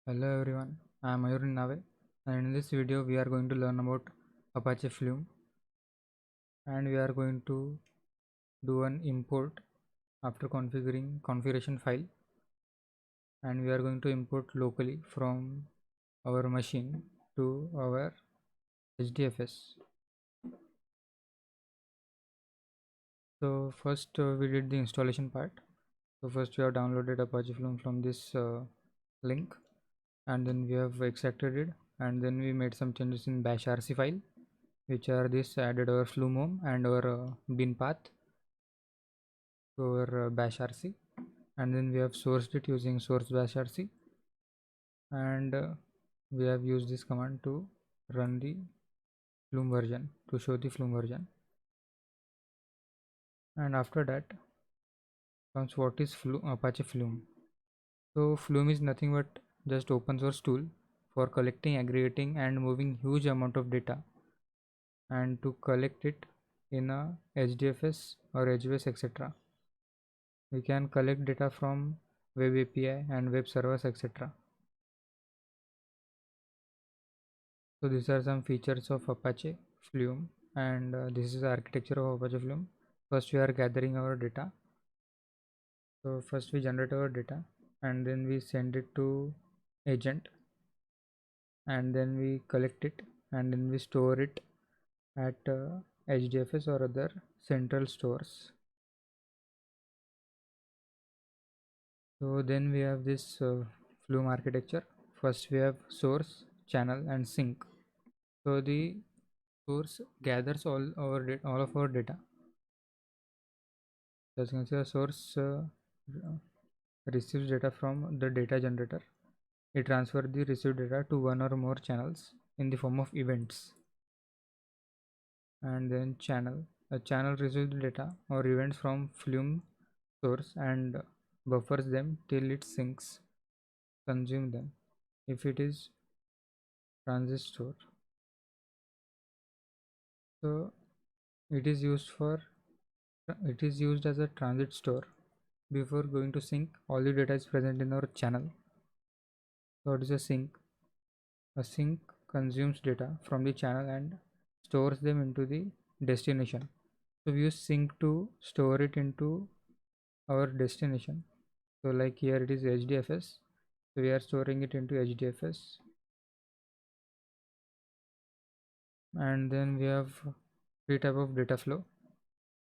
Hello everyone, I am Mayur Nave, and in this video we are going to learn about Apache Flume, and we are going to do an import after configuring configuration file, and we are going to import locally from our machine to our HDFS. So first we did the installation part. So first we have downloaded Apache Flume from this link, and then we have extracted it, and then we made some changes in bash rc file, which are this: added our flume home and our bin path to our bash rc, and then we have sourced it using source bash rc, and we have used this command to run the flume version, to show the flume version. And after that comes what is Apache Flume. So Flume is nothing but just open source tool for collecting, aggregating and moving huge amount of data, and to collect it in a HDFS or HBase, etc. We can collect data from web API and web servers, etc. So these are some features of Apache Flume, and this is the architecture of Apache Flume. First we are gathering our data. So first we generate our data, and then we send it to agent, and then we collect it, and then we store it at HDFS or other central stores. So then we have this Flume architecture. First we have source, channel and sink. So the source gathers all of our data. As you can see, the source receives data from the data generator. It transfers the received data to one or more channels in the form of events. And then channel. A channel receives the data or events from Flume source and buffers them till it syncs, consume them. If it is transit store, so it is used as a transit store. Before going to sync, all the data is present in our channel. So what is a sink? A sink consumes data from the channel and stores them into the destination. So we use sink to store it into our destination. So like here it is HDFS. So we are storing it into HDFS. And then we have three type of data flow.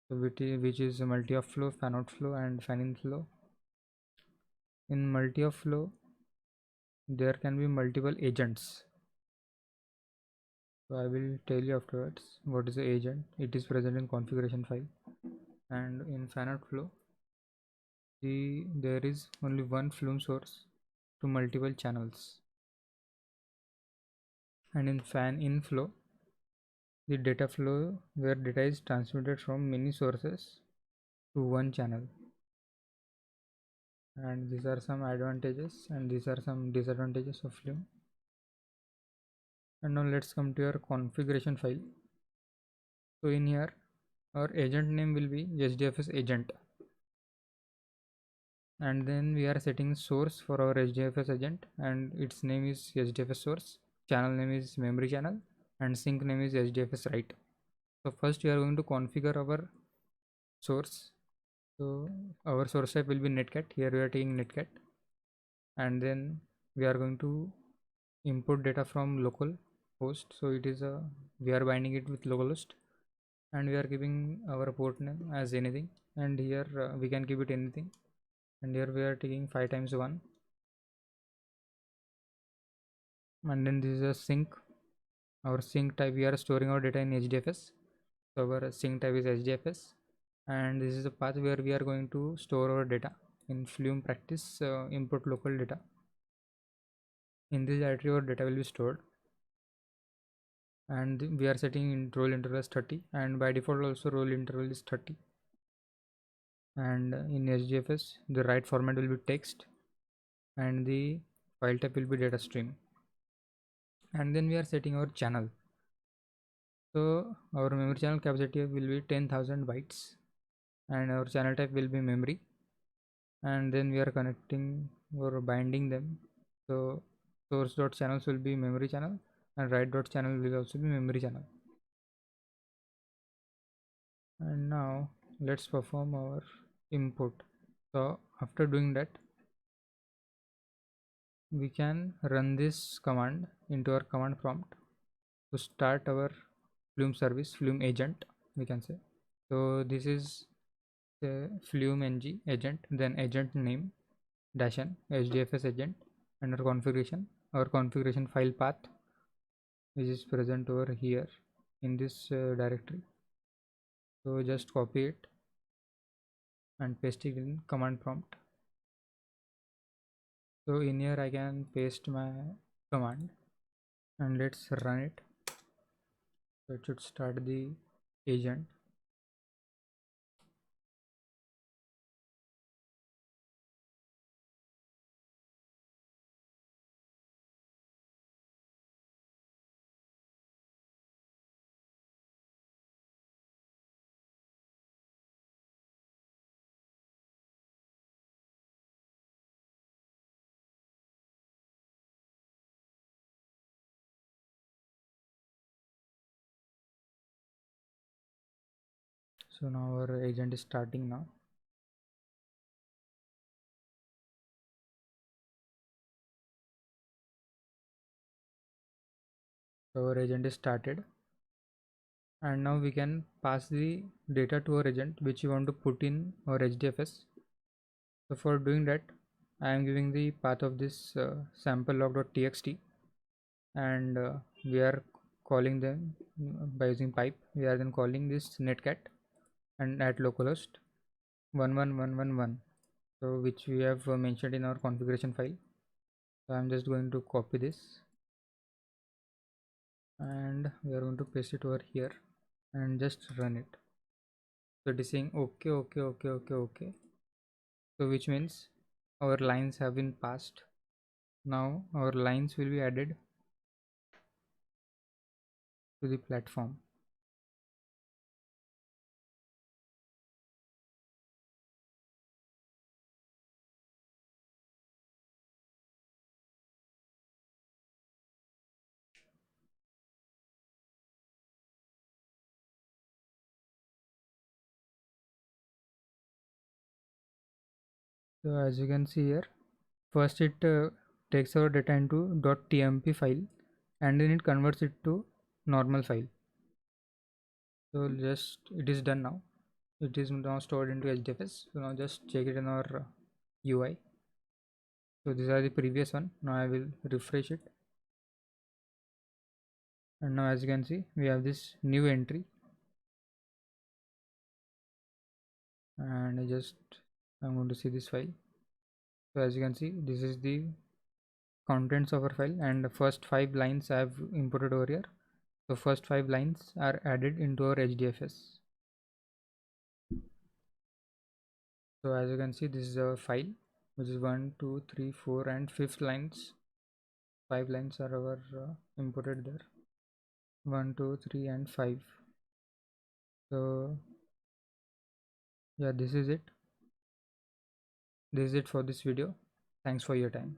So which is multi-op flow, fan-out flow and fan-in flow. In multi-op flow, there can be multiple agents. So I will tell you afterwards what is the agent. It is present in configuration file. And in fan-out flow, there is only one Flume source to multiple channels. And in fan-in flow, the data flow where data is transmitted from many sources to one channel. And these are some advantages and these are some disadvantages of Flume. And now let's come to your configuration file. So in here, our agent name will be HDFS agent, and then we are setting source for our HDFS agent, and its name is HDFS source, channel name is memory channel, and sink name is HDFS write. So first we are going to configure our source. So our source type will be netcat. Here we are taking netcat, and then we are going to import data from local host. So it is we are binding it with localhost, and we are giving our port name as anything, and here we can give it anything, and here we are taking 5 times 1, and then this is a sink. Our sink type, we are storing our data in HDFS, so our sink type is HDFS, and this is the path where we are going to store our data in Flume practice import local data. In this directory our data will be stored, and we are setting in roll interval as 30, and by default also roll interval is 30. And in HDFS the write format will be text, and the file type will be data stream. And then we are setting our channel. So our memory channel capacity will be 10,000 bytes, and our channel type will be memory, and then we are connecting or binding them. So source.channels will be memory channel, and write.channel will also be memory channel. And now let's perform our input. So after doing that, we can run this command into our command prompt to start our Flume service, Flume agent, we can say. So this is the Flume ng agent, then agent name -n HDFS agent, and our configuration file path, which is present over here in this directory. So just copy it and paste it in command prompt. So in here I can paste my command and let's run it. So it should start the agent. So now our agent is starting now. So our agent is started, and now we can pass the data to our agent which we want to put in our HDFS. So for doing that, I am giving the path of this sample log.txt, and we are calling them by using pipe. We are then calling this netcat and at localhost 11111, so which we have mentioned in our configuration file. So I'm just going to copy this and we are going to paste it over here and just run it. So it is saying okay. So which means our lines have been passed. Now our lines will be added to the platform. So as you can see here, first it takes our data into .tmp file and then it converts it to normal file. So just it is done now. It is now stored into HDFS. So now just check it in our UI. So these are the previous one. Now I will refresh it, and now as you can see we have this new entry, and I'm going to see this file. So as you can see, this is the contents of our file, and the first 5 lines I have imported over here. So first 5 lines are added into our HDFS. So as you can see, this is a file which is 1 2 3 4 and 5th lines. 5 lines are our imported there, 1 2 3 and 5. So yeah, this is it for this video. Thanks for your time.